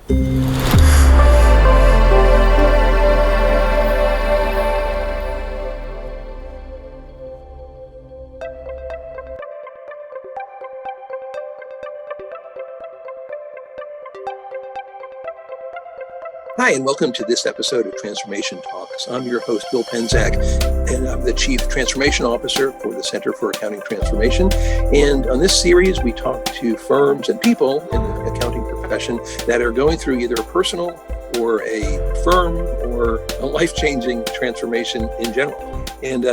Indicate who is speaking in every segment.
Speaker 1: Hi, and welcome to this episode of Transformation Talks. I'm your host, Bill Penczak, and I'm the Chief Transformation Officer for the Center for Accounting Transformation. And on this series, we talk to firms and people in the accounting profession that are going through either a personal or a firm or a life-changing transformation in general. And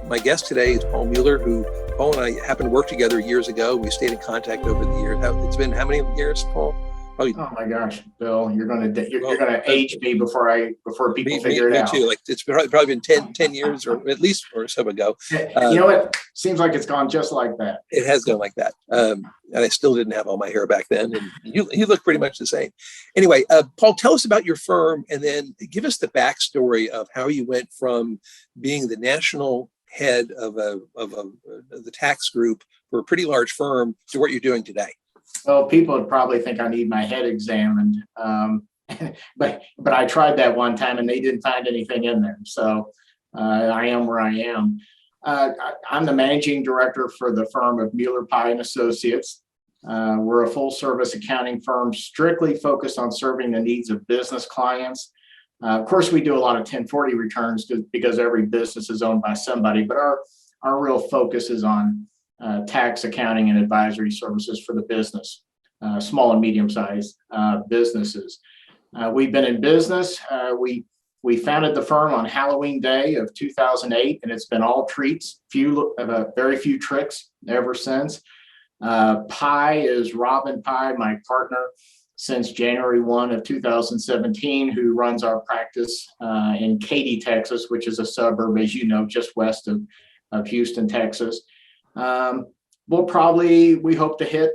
Speaker 1: my guest today is Paul Mueller, who Paul and I happened to work together years ago. We stayed in contact over the years. It's been how many years, Paul?
Speaker 2: Oh my gosh, Bill, you're gonna age me before people figure it out.
Speaker 1: Me too. Like it's probably been 10 years or at least or so ago.
Speaker 2: You know what? Seems like it's gone just like that.
Speaker 1: It has gone like that. And I still didn't have all my hair back then. And you look pretty much the same. Anyway, Paul, tell us about your firm and then give us the backstory of how you went from being the national head of the tax group for a pretty large firm to what you're doing today.
Speaker 2: Well, people would probably think I need my head examined, but I tried that one time and they didn't find anything in there. So I am where I am. I'm the managing director for the firm of Mueller Pye and Associates. We're a full-service accounting firm strictly focused on serving the needs of business clients. Of course, we do a lot of 1040 returns because every business is owned by somebody, but our real focus is on tax, accounting, and advisory services for the business, small and medium-sized businesses. We've been in business. We founded the firm on Halloween Day of 2008, and it's been all treats, very few tricks ever since. Pye is Robin Pye, my partner, since January 1 of 2017, who runs our practice in Katy, Texas, which is a suburb, as you know, just west of Houston, Texas. We hope to hit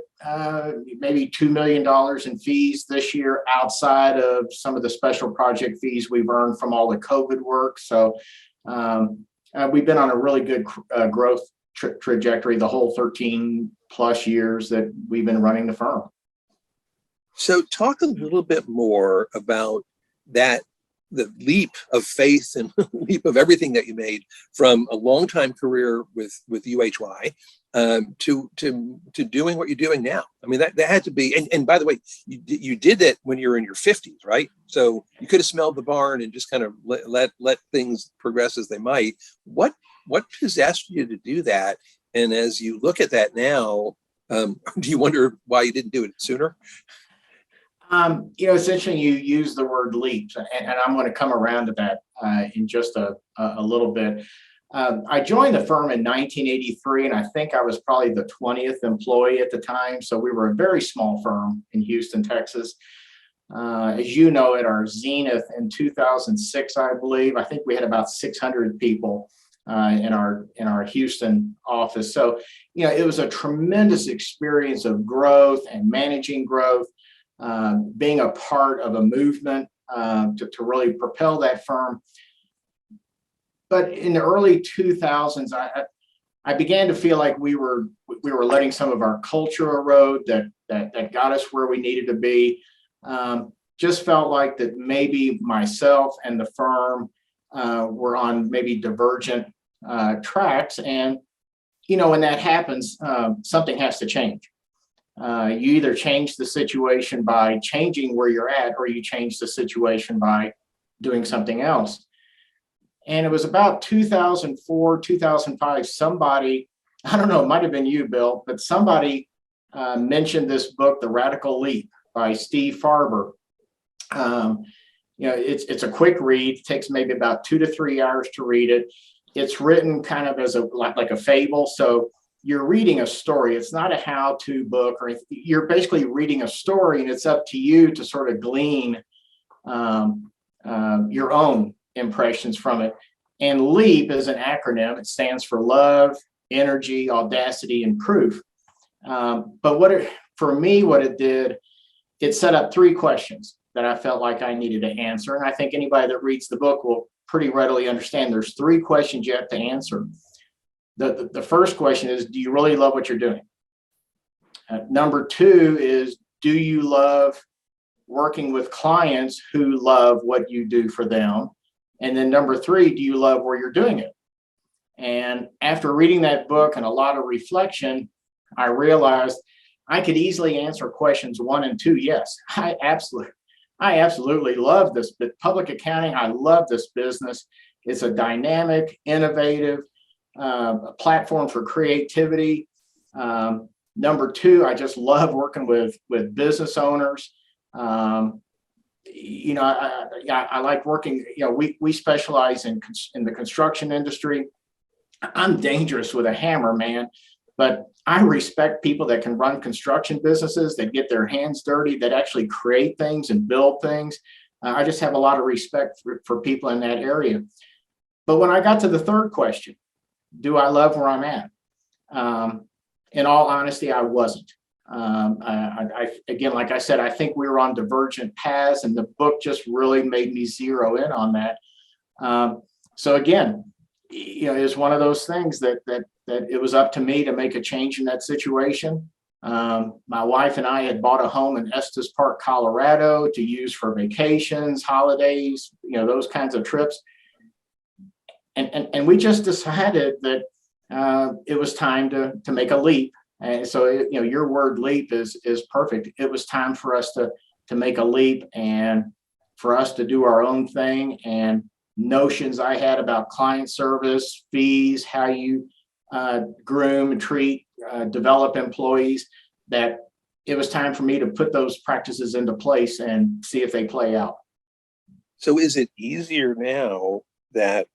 Speaker 2: maybe $2 million in fees this year outside of some of the special project fees we've earned from all the COVID work. So we've been on a really good growth trajectory the whole 13 plus years that we've been running the firm.
Speaker 1: So talk a little bit more about that, the leap of faith and leap of everything that you made from a long time career with UHY to doing what you're doing now. I mean, that had to be, and by the way, you did it when you were in your 50s, right? So you could have smelled the barn and just kind of let things progress as they might. What possessed you to do that? And as you look at that now, do you wonder why you didn't do it sooner?
Speaker 2: It's interesting you use the word leaps, and I'm going to come around to that in just a little bit. I joined the firm in 1983, and I think I was probably the 20th employee at the time. So we were a very small firm in Houston, Texas. As you know, at our zenith in 2006, I believe, I think we had about 600 people in our Houston office. So, it was a tremendous experience of growth and managing growth. Being a part of a movement to really propel that firm. But in the early 2000s, I began to feel like we were letting some of our culture erode that got us where we needed to be. Just felt like that maybe myself and the firm were on maybe divergent tracks. And, when that happens, something has to change. You either change the situation by changing where you're at, or you change the situation by doing something else. And it was about 2004, 2005, somebody, I don't know, it might've been you, Bill, but somebody mentioned this book, The Radical Leap by Steve Farber. It's a quick read. It takes maybe about 2 to 3 hours to read it. It's written kind of as like a fable. So you're reading a story. It's not a how-to book, or you're basically reading a story, and it's up to you to sort of glean your own impressions from it. And LEAP is an acronym. It stands for love, energy, audacity, and proof. But for me, what it did, it set up 3 questions that I felt like I needed to answer. And I think anybody that reads the book will pretty readily understand there's 3 questions you have to answer. The first question is, do you really love what you're doing? Number 2 is, do you love working with clients who love what you do for them? And then number three, do you love where you're doing it? And after reading that book and a lot of reflection, I realized I could easily answer questions one and two. Yes, I absolutely love this, but public accounting, I love this business. It's a dynamic, innovative platform for creativity. Number two, I just love working with business owners. You know, I like working. You know, we specialize in the construction industry. I'm dangerous with a hammer, man, but I respect people that can run construction businesses, that get their hands dirty, that actually create things and build things. I just have a lot of respect for people in that area. But when I got to the third question, do I love where I'm at? In all honesty, I wasn't. Again, like I said, I think we were on divergent paths, and the book just really made me zero in on that. So again, you know, it's one of those things that it was up to me to make a change in that situation. My wife and I had bought a home in Estes Park, Colorado, to use for vacations, holidays, you know, those kinds of trips. And we just decided that it was time to make a leap. And so, you know, your word leap is perfect. It was time for us to make a leap and for us to do our own thing. And notions I had about client service, fees, how you groom and treat, develop employees, that it was time for me to put those practices into place and see if they play out.
Speaker 1: So is it easier now that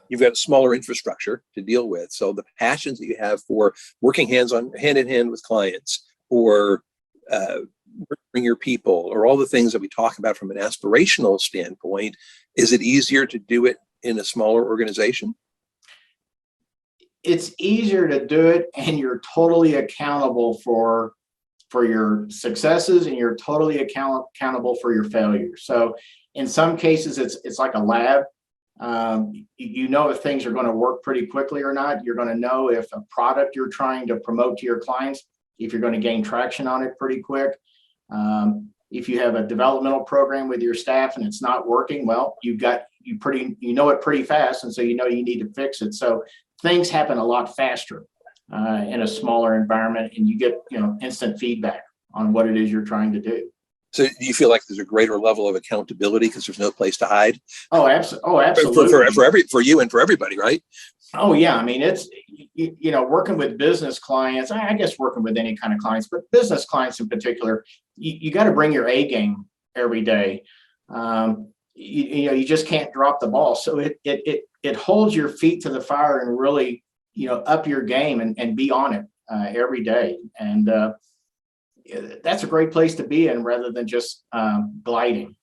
Speaker 1: you've got a smaller infrastructure to deal with? So the passions that you have for working hand in hand with clients, or bring your people, or all the things that we talk about from an aspirational standpoint, is it easier to do it in a smaller organization?
Speaker 2: It's easier to do it, and you're totally accountable for your successes, and you're totally accountable for your failures. So in some cases, it's like a lab. You know if things are going to work pretty quickly or not. You're going to know if a product you're trying to promote to your clients, if you're going to gain traction on it pretty quick. If you have a developmental program with your staff and it's not working, well, you know it pretty fast, and so you know you need to fix it. So things happen a lot faster in a smaller environment, and you get, you know, instant feedback on what it is you're trying to do.
Speaker 1: So do you feel like there's a greater level of accountability because there's no place to hide?
Speaker 2: Oh, absolutely.
Speaker 1: For you and for everybody, right?
Speaker 2: Oh, yeah. I mean, it's, you know, working with business clients, I guess working with any kind of clients, but business clients in particular, you got to bring your A game every day. You know, you just can't drop the ball. So it holds your feet to the fire and really, you know, up your game and be on it every day. And that's a great place to be in, rather than just gliding.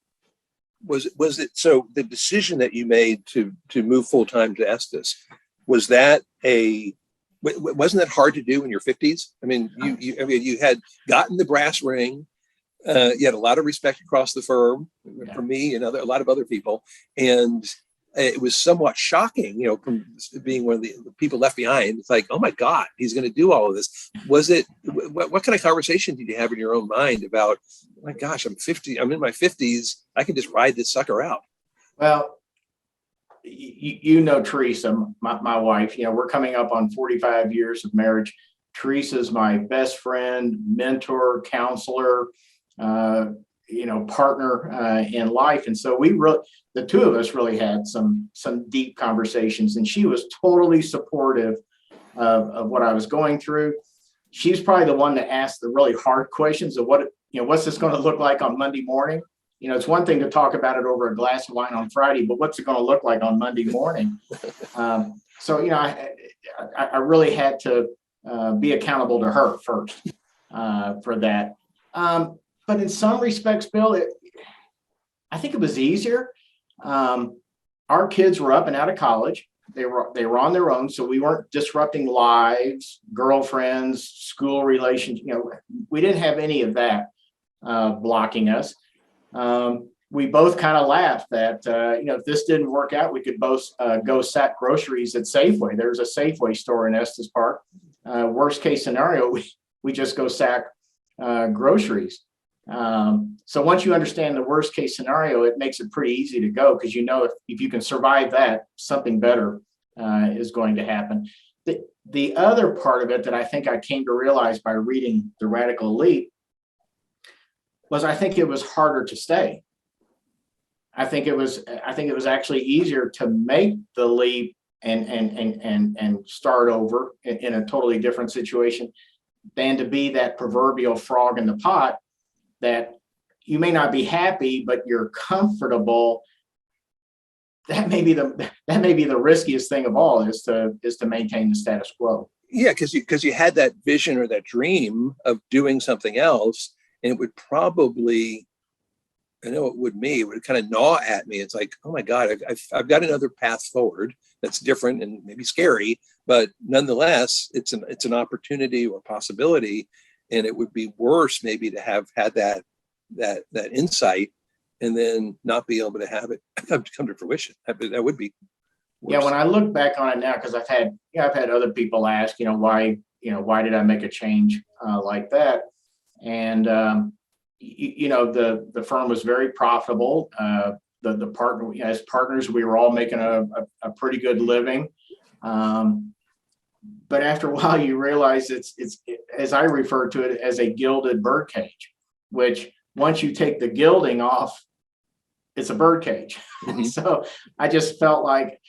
Speaker 1: Was it so the decision that you made to move full time to Estes, wasn't that hard to do in your 50s? I mean, you had gotten the brass ring. You had a lot of respect across the firm, yeah, from me and a lot of other people, and it was somewhat shocking, you know, from being one of the people left behind. It's like, oh my God, he's going to do all of this. Was it, what kind of conversation did you have in your own mind about, oh my gosh, I'm in my 50s, I can just ride this sucker out?
Speaker 2: Well, you know, Teresa, my wife, you know, we're coming up on 45 years of marriage. Teresa's my best friend, mentor, counselor, you know, partner in life. And so the two of us really had some deep conversations, and she was totally supportive of what I was going through. She's probably the one that asked the really hard questions of what's this going to look like on Monday morning? You know, it's one thing to talk about it over a glass of wine on Friday, but what's it going to look like on Monday morning? So, you know, I really had to be accountable to her first for that. But in some respects, Bill, I think it was easier. Our kids were up and out of college. They were on their own, so we weren't disrupting lives, girlfriends, school relations. You know, we didn't have any of that blocking us. We both kind of laughed that you know, if this didn't work out, we could both go sack groceries at Safeway. There's a Safeway store in Estes Park. Worst case scenario, we just go sack groceries. So once you understand the worst case scenario, it makes it pretty easy to go, because you know if you can survive that, something better is going to happen. The other part of it that I think I came to realize by reading The Radical Leap was I think it was harder to stay. I think it was actually easier to make the leap and start over in a totally different situation than to be that proverbial frog in the pot that you may not be happy, but you're comfortable. That may be the riskiest thing of all, is to maintain the status quo.
Speaker 1: Yeah, because you had that vision or that dream of doing something else, and it would probably, I know it would me, it would kind of gnaw at me. It's like, oh my God, I've got another path forward that's different and maybe scary, but nonetheless, it's an opportunity or possibility. And it would be worse maybe to have had that insight and then not be able to have it come to fruition. That would be worse.
Speaker 2: Yeah, when I look back on it now, because I've had other people ask, why did I make a change like that? And the firm was very profitable. The partner, as partners, we were all making a pretty good living. But after a while, you realize it's as I refer to it, as a gilded birdcage, which once you take the gilding off, it's a birdcage. Mm-hmm. So I just felt like,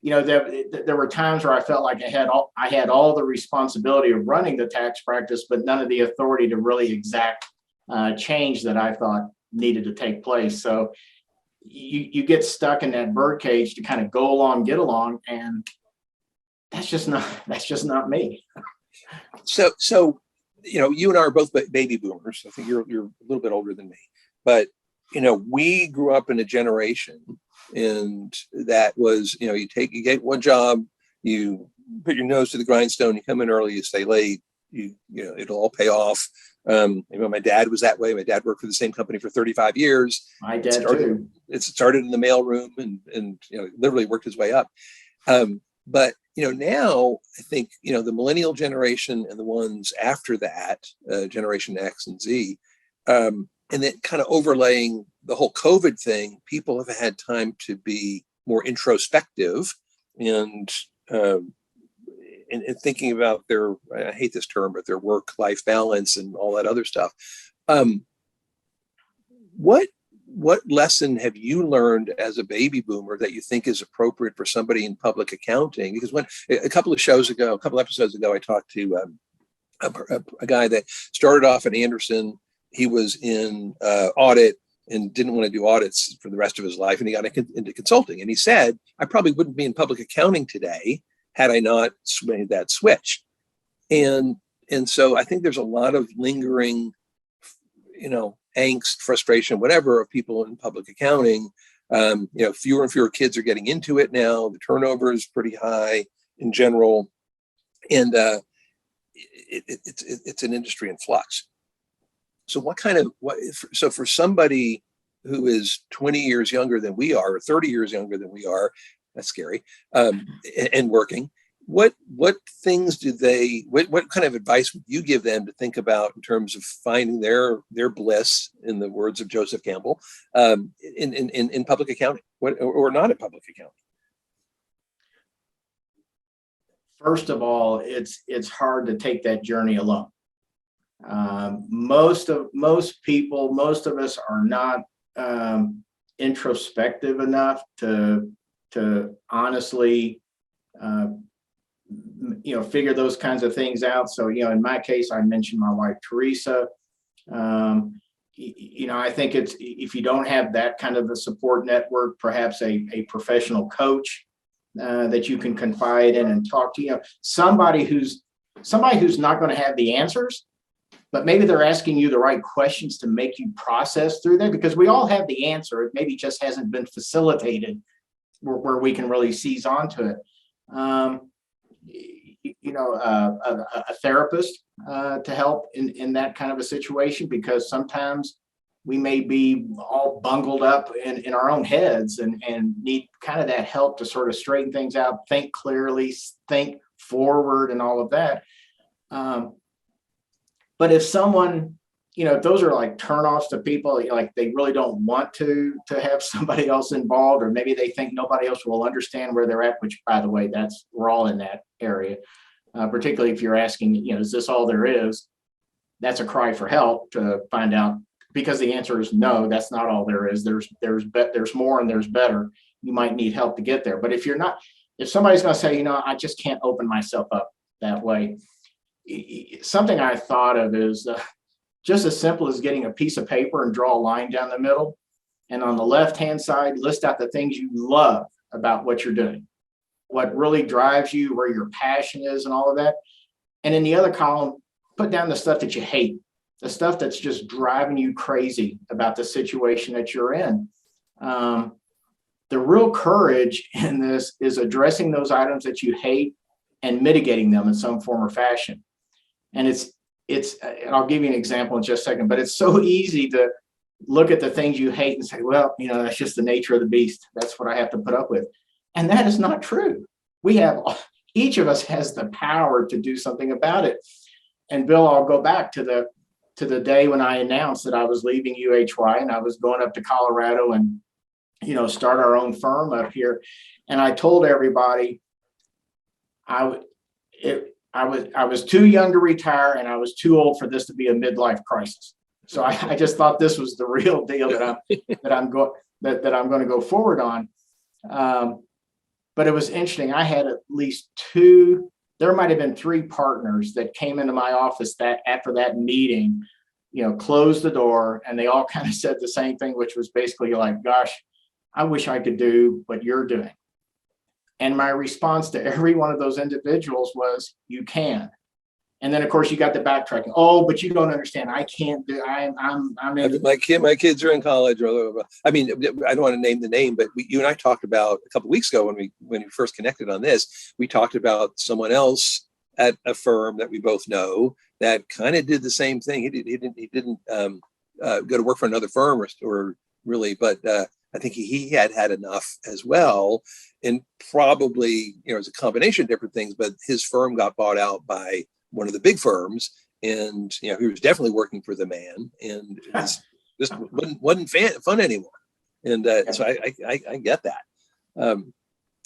Speaker 2: there were times where I felt like I had all the responsibility of running the tax practice, but none of the authority to really exact change that I thought needed to take place. So you get stuck in that birdcage to kind of go along, get along, and that's just not me.
Speaker 1: So you and I are both baby boomers. I think you're a little bit older than me, but we grew up in a generation, and that was, you get one job, you put your nose to the grindstone, you come in early, you stay late, it'll all pay off. My dad was that way. My dad worked for the same company for 35 years.
Speaker 2: My dad too.
Speaker 1: It started in the mailroom and literally worked his way up. But now I think the millennial generation and the ones after that, Generation X and Z, and then kind of overlaying the whole COVID thing, people have had time to be more introspective and thinking about their, I hate this term, but their work-life balance and all that other stuff. What lesson have you learned as a baby boomer that you think is appropriate for somebody in public accounting? Because when a couple episodes ago, I talked to a guy that started off at Anderson. He was in audit and didn't want to do audits for the rest of his life, and he got into consulting. And he said, I probably wouldn't be in public accounting today had I not made that switch. And so I think there's a lot of lingering, angst, frustration, whatever, of people in public accounting. Fewer and fewer kids are getting into it now. The turnover is pretty high in general, and it's an industry in flux. So so for somebody who is 20 years younger than we are, or 30 years younger than we are, that's scary, and working, what things what kind of advice would you give them to think about in terms of finding their bliss, in the words of Joseph Campbell, in public accounting, or not in public accounting?
Speaker 2: First of all, it's hard to take that journey alone. Most of us are not introspective enough to honestly figure those kinds of things out. So in my case, I mentioned my wife Teresa. I think it's, if you don't have that kind of a support network, perhaps a professional coach that you can confide in and talk to, somebody who's not going to have the answers, but maybe they're asking you the right questions to make you process through that, because we all have the answer. It maybe just hasn't been facilitated where we can really seize onto it. A therapist to help in that kind of a situation, because sometimes we may be all bungled up in our own heads and need kind of that help to sort of straighten things out, think clearly, think forward, and all of that. But if someone if those are like turnoffs to people, like they really don't want to have somebody else involved, or maybe they think nobody else will understand where they're at, which, by the way, we're all in that area. Particularly if you're asking, is this all there is? That's a cry for help to find out, because the answer is no, that's not all there is. There's more and there's better. You might need help to get there. But if somebody's going to say, I just can't open myself up that way, something I thought of is just as simple as getting a piece of paper and draw a line down the middle. And on the left-hand side, list out the things you love about what you're doing, what really drives you, where your passion is, and all of that. And in the other column, put down the stuff that you hate, the stuff that's just driving you crazy about the situation that you're in. The real courage in this is addressing those items that you hate and mitigating them in some form or fashion. And and I'll give you an example in just a second, but it's so easy to look at the things you hate and say, well, that's just the nature of the beast. That's what I have to put up with. And that is not true. Each of us has the power to do something about it. And Bill, I'll go back to the day when I announced that I was leaving UHY and I was going up to Colorado and, start our own firm up here. And I told everybody I was too young to retire and I was too old for this to be a midlife crisis. So I just thought this was the real deal that I'm going to go forward on. But it was interesting. I had at least there might have been 3 partners that came into my office that after that meeting, closed the door, and they all kind of said the same thing, which was basically like, gosh, I wish I could do what you're doing. And my response to every one of those individuals was, you can. And then, of course, you got the backtracking. Oh, but you don't understand. I can't do. I'm in.
Speaker 1: My kids are in college. I mean, I don't want to name the name, but you and I talked about a couple of weeks ago when we first connected on this. We talked about someone else at a firm that we both know that kind of did the same thing. He didn't go to work for another firm or really, but I think he had enough as well, and probably it's a combination of different things. But his firm got bought out by one of the big firms, and he was definitely working for the man, and it was just wasn't fun anymore. And so I get that.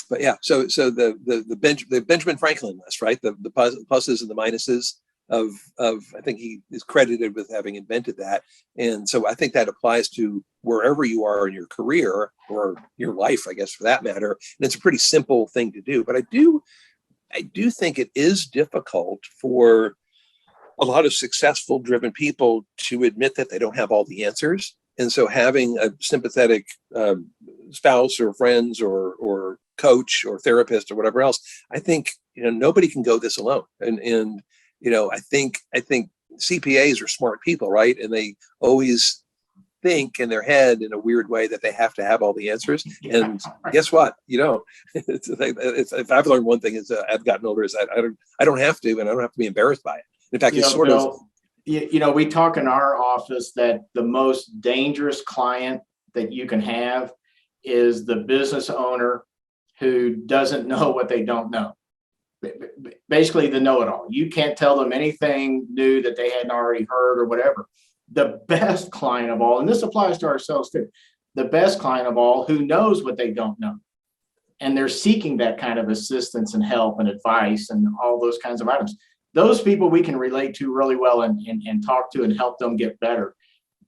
Speaker 1: But yeah, so the Benjamin Franklin list, right? The pluses and the minuses of I think he is credited with having invented that, and so I think that applies to wherever you are in your career or your life, I guess, for that matter. And it's a pretty simple thing to do, but I do think it is difficult for a lot of successful, driven people to admit that they don't have all the answers. And so having a sympathetic spouse or friends or coach or therapist or whatever else, I think, nobody can go this alone. And I think CPAs are smart people, right? And they always think in their head in a weird way that they have to have all the answers. And guess what? If I've learned one thing as I've gotten older, is that I don't have to, and I don't have to be embarrassed by it. In fact, it's sort of.
Speaker 2: We talk in our office that the most dangerous client that you can have is the business owner who doesn't know what they don't know. Basically, the know-it-all. You can't tell them anything new that they hadn't already heard or whatever. The best client of all, and this applies to ourselves too, the best client of all who knows what they don't know. And they're seeking that kind of assistance and help and advice and all those kinds of items. Those people we can relate to really well and talk to and help them get better.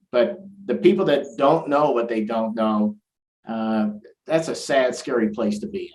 Speaker 2: But the people that don't know what they don't know, that's a sad, scary place to be in.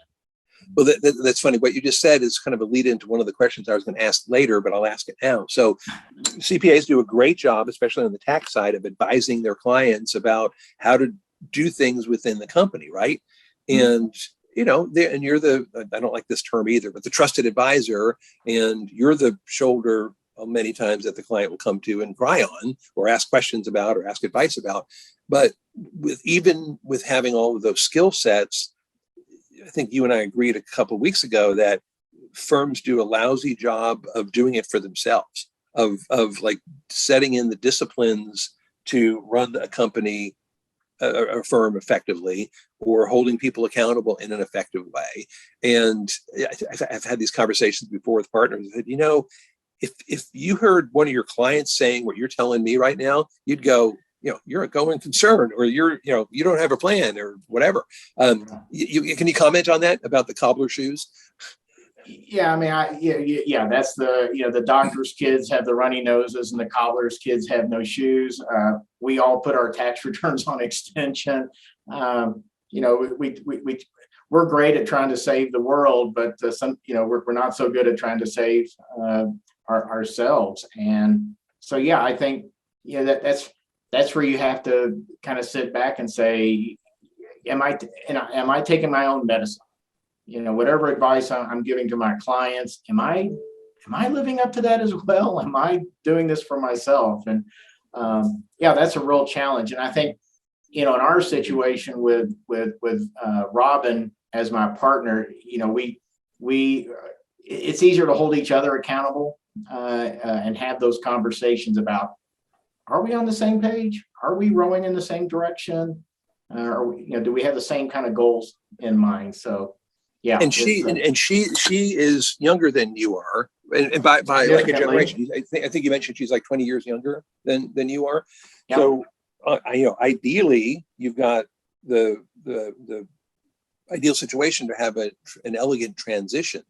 Speaker 1: Well, that's funny. What you just said is kind of a lead into one of the questions I was going to ask later, but I'll ask it now. So CPAs do a great job, especially on the tax side, of advising their clients about how to do things within the company, right? And, and you're I don't like this term either, but the trusted advisor, and you're the shoulder many times that the client will come to and cry on or ask questions about or ask advice about. But even with having all of those skill sets, I think you and I agreed a couple of weeks ago that firms do a lousy job of doing it for themselves, of like setting in the disciplines to run a company, a firm effectively, or holding people accountable in an effective way. And I've had these conversations before with partners that, if you heard one of your clients saying what you're telling me right now, you'd go, you're a going concern, or you don't have a plan, or whatever. Can you comment on that about the cobbler shoes?
Speaker 2: Yeah, I mean, yeah, that's the doctor's kids have the runny noses and the cobbler's kids have no shoes. We all put our tax returns on extension. We're great at trying to save the world, but we're not so good at trying to save ourselves. And so, yeah, I think that's where you have to kind of sit back and say, am I taking my own medicine? Whatever advice I'm giving to my clients, am I living up to that as well? Am I doing this for myself? And that's a real challenge. And I think, in our situation with Robin as my partner, it's easier to hold each other accountable and have those conversations about, are we on the same page? Are we rowing in the same direction? Do we have the same kind of goals in mind? So, yeah.
Speaker 1: And she is younger than you are, and by like a generation. I think you mentioned she's like 20 years younger than you are. Yep. So, ideally, you've got the ideal situation to have an elegant transition,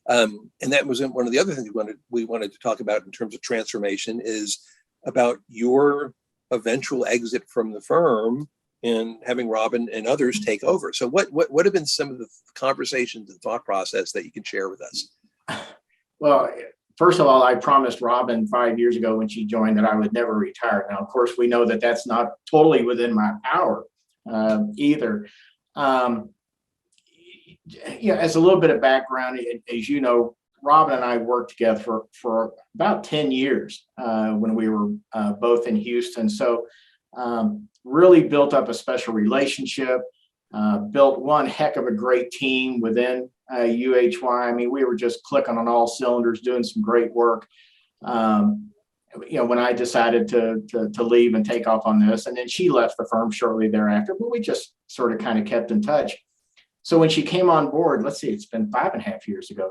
Speaker 1: and that was one of the other things we wanted to talk about in terms of transformation, is about your eventual exit from the firm and having Robin and others take over. So what have been some of the conversations and thought process that you can share with us?
Speaker 2: Well, first of all, I promised Robin 5 years ago when she joined that I would never retire. Now, of course, we know that that's not totally within my power either. As a little bit of background, as you know, Robin and I worked together for about 10 years when we were both in Houston. So really built up a special relationship, built one heck of a great team within UHY. I mean, we were just clicking on all cylinders, doing some great work. When I decided to leave and take off on this, and then she left the firm shortly thereafter, but we just sort of kind of kept in touch. So when she came on board, let's see, it's been 5.5 years ago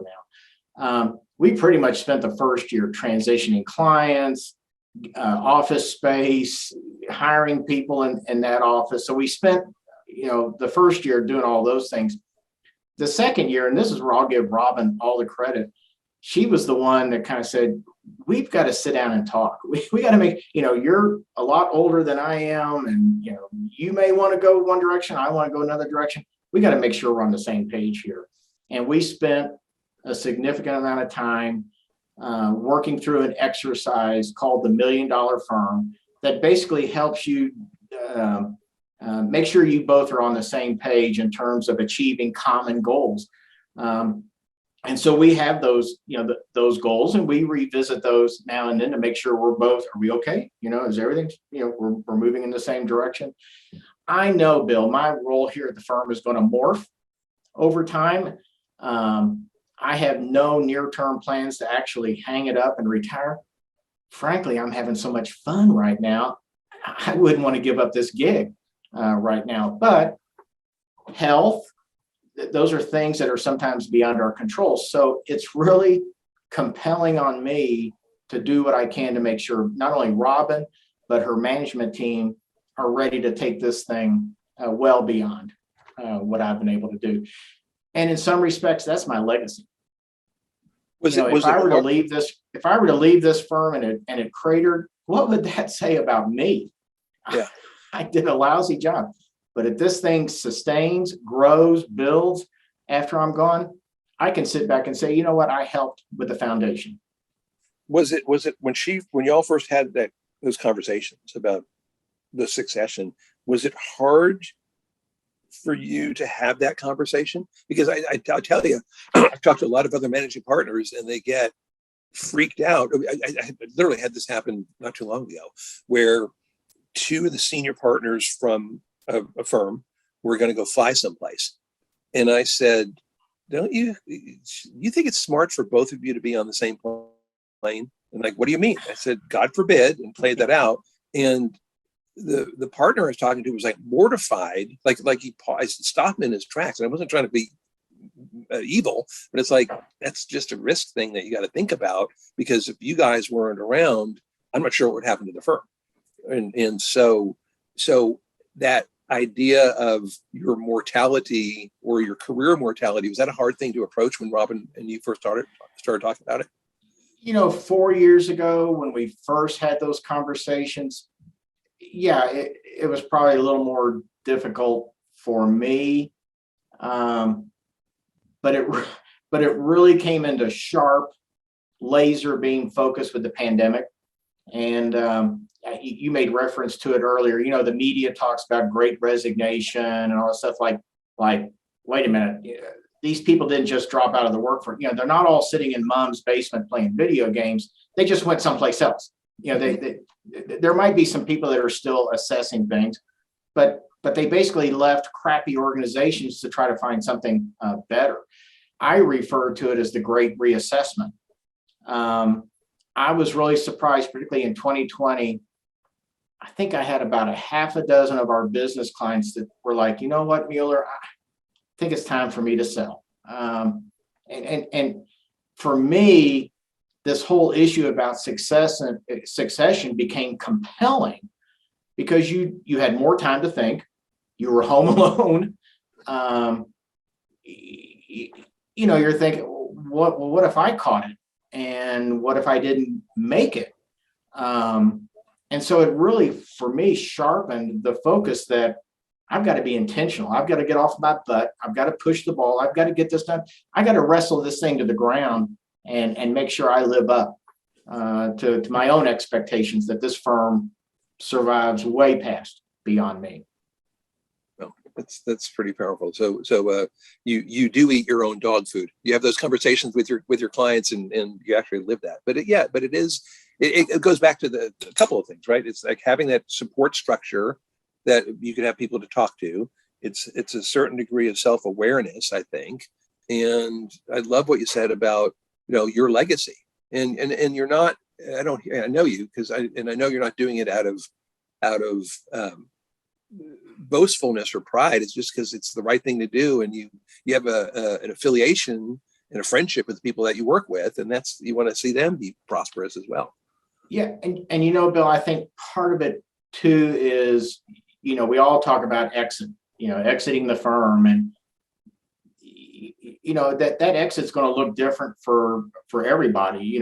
Speaker 2: now. We pretty much spent the first year transitioning clients, office space, hiring people in that office. So we spent, the first year doing all those things. The second year, and this is where I'll give Robin all the credit, she was the one that kind of said, we've got to sit down and talk. We got to make, you're a lot older than I am, and, you may want to go one direction, I want to go another direction. We got to make sure we're on the same page here. And we spent a significant amount of time working through an exercise called the $1 Million Firm that basically helps you make sure you both are on the same page in terms of achieving common goals. And so we have those, those goals, and we revisit those now and then to make sure are we okay? Is everything, we're moving in the same direction. I know, Bill, my role here at the firm is going to morph over time. I have no near-term plans to actually hang it up and retire. Frankly, I'm having so much fun right now. I wouldn't want to give up this gig right now, but health, those are things that are sometimes beyond our control. So it's really compelling on me to do what I can to make sure not only Robin, but her management team are ready to take this thing well beyond what I've been able to do. And in some respects, that's my legacy. If I were to leave this firm and it cratered, what would that say about me?
Speaker 1: Yeah.
Speaker 2: I did a lousy job. But if this thing sustains, grows, builds after I'm gone, I can sit back and say, you know what, I helped with the foundation.
Speaker 1: Was it when y'all first had those conversations about the succession, was it hard for you to have that conversation? Because I'll tell you, I've talked to a lot of other managing partners and they get freaked out. I literally had this happen not too long ago, where two of the senior partners from a firm were going to go fly someplace. And I said, don't you think it's smart for both of you to be on the same plane? And like, what do you mean? I said, God forbid, and played that out. And the partner I was talking to was like mortified, like he paused, stopped him in his tracks. And I wasn't trying to be evil, but it's like, that's just a risk thing that you got to think about, because if you guys weren't around, I'm not sure what would happen to the firm. And so that idea of your mortality or your career mortality, was that a hard thing to approach when Robin and you first started talking about it?
Speaker 2: 4 years ago when we first had those conversations, yeah, it was probably a little more difficult for me. But it really came into sharp laser beam focus with the pandemic. And you made reference to it earlier. The media talks about great resignation and all that stuff. Like, wait a minute, these people didn't just drop out of the workforce. They're not all sitting in mom's basement playing video games. They just went someplace else. There might be some people that are still assessing things, but they basically left crappy organizations to try to find something better. I refer to it as the great reassessment. I was really surprised, particularly in 2020. I think I had about a half a dozen of our business clients that were like, you know what, Mueller, I think it's time for me to sell. And for me, this whole issue about succession became compelling because you had more time to think. You were home alone. You're thinking, what if I caught it? And what if I didn't make it? And so it really, for me, sharpened the focus that I've got to be intentional. I've got to get off my butt. I've got to push the ball. I've got to get this done. I got to wrestle this thing to the ground and make sure I live up to my own expectations that this firm survives way past beyond me.
Speaker 1: Well, that's pretty powerful. So you do eat your own dog food. You have those conversations with your clients, and you actually live that. But it goes back to a couple of things, right? It's like having that support structure that you can have people to talk to. It's a certain degree of self-awareness, I think. And I love what you said about, your legacy, and you're not, I know you, because I know you're not doing it out of boastfulness or pride. It's just because it's the right thing to do. And you have an affiliation and a friendship with the people that you work with. And you want to see them be prosperous as well.
Speaker 2: Yeah. And Bill, I think part of it too is, we all talk about exiting the firm, and that exit's going to look different for everybody.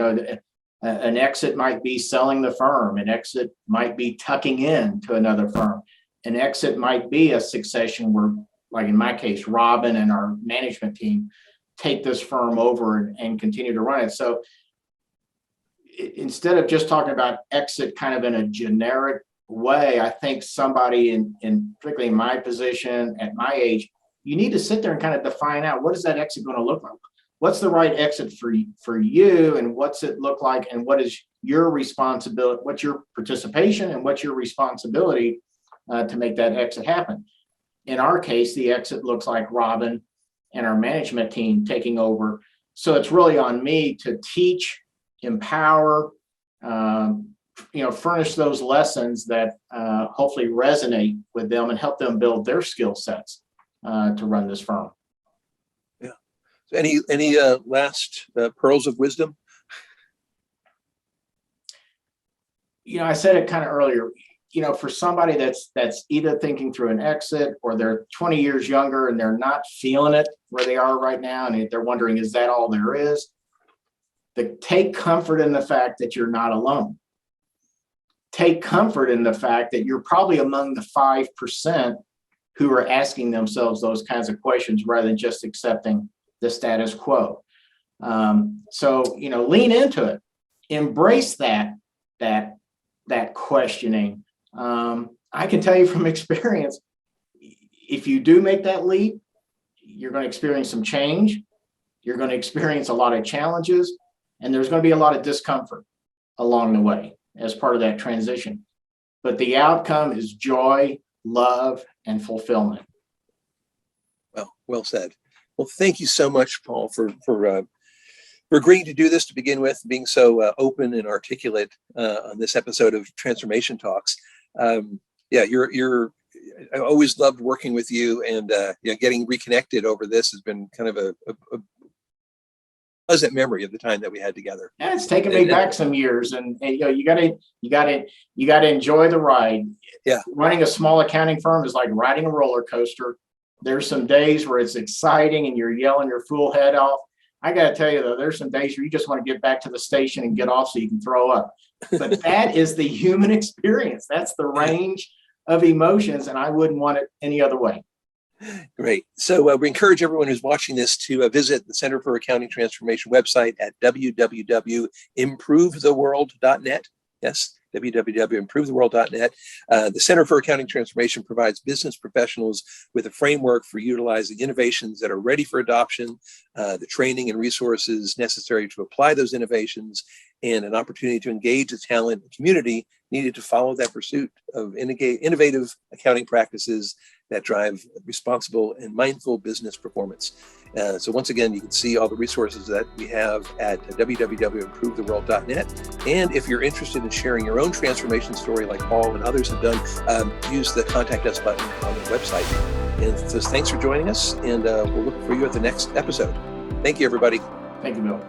Speaker 2: An exit might be selling the firm. An exit might be tucking in to another firm. An exit might be a succession where, like in my case, Robin and our management team take this firm over and continue to run it. So instead of just talking about exit kind of in a generic way, I think somebody in particularly in my position at my age, you need to sit there and kind of define out, what is that exit going to look like? What's the right exit for you, and what's it look like, and what is your responsibility? What's your participation, and what's your responsibility to make that exit happen? In our case, the exit looks like Robin and our management team taking over. So it's really on me to teach, empower, furnish those lessons that hopefully resonate with them and help them build their skill sets to run this firm.
Speaker 1: Yeah. So any last pearls of wisdom?
Speaker 2: I said it kind of earlier. For somebody that's either thinking through an exit, or they're 20 years younger and they're not feeling it where they are right now, and they're wondering, is that all there is? Take comfort in the fact that you're not alone. Take comfort in the fact that you're probably among the 5% who are asking themselves those kinds of questions rather than just accepting the status quo. So lean into it, embrace that questioning. I can tell you from experience, if you do make that leap, you're going to experience some change. You're going to experience a lot of challenges, and there's going to be a lot of discomfort along the way as part of that transition. But the outcome is joy, love, and fulfillment.
Speaker 1: Well said. Well, thank you so much, Paul, for agreeing to do this to begin with, being so open and articulate on this episode of Transformation Talks. You're I always loved working with you, and getting reconnected over this has been kind of a pleasant memory of the time that we had together.
Speaker 2: Yeah, it's taken me back some years, and you gotta enjoy the ride.
Speaker 1: Yeah.
Speaker 2: Running a small accounting firm is like riding a roller coaster. There's some days where it's exciting and you're yelling your full head off. I got to tell you, though, there's some days where you just want to get back to the station and get off so you can throw up. But that is the human experience. That's the range of emotions, and I wouldn't want it any other way.
Speaker 1: Great. So we encourage everyone who's watching this to visit the Center for Accounting Transformation website at www.improvetheworld.net. Yes, www.improvetheworld.net. The Center for Accounting Transformation provides business professionals with a framework for utilizing innovations that are ready for adoption, the training and resources necessary to apply those innovations, and an opportunity to engage the talent and community needed to follow that pursuit of innovative accounting practices that drive responsible and mindful business performance. So once again, you can see all the resources that we have at www.improvetheworld.net. And if you're interested in sharing your own transformation story like Paul and others have done, use the Contact Us button on the website. And so thanks for joining us, and we'll look for you at the next episode. Thank you, everybody.
Speaker 2: Thank you, Bill.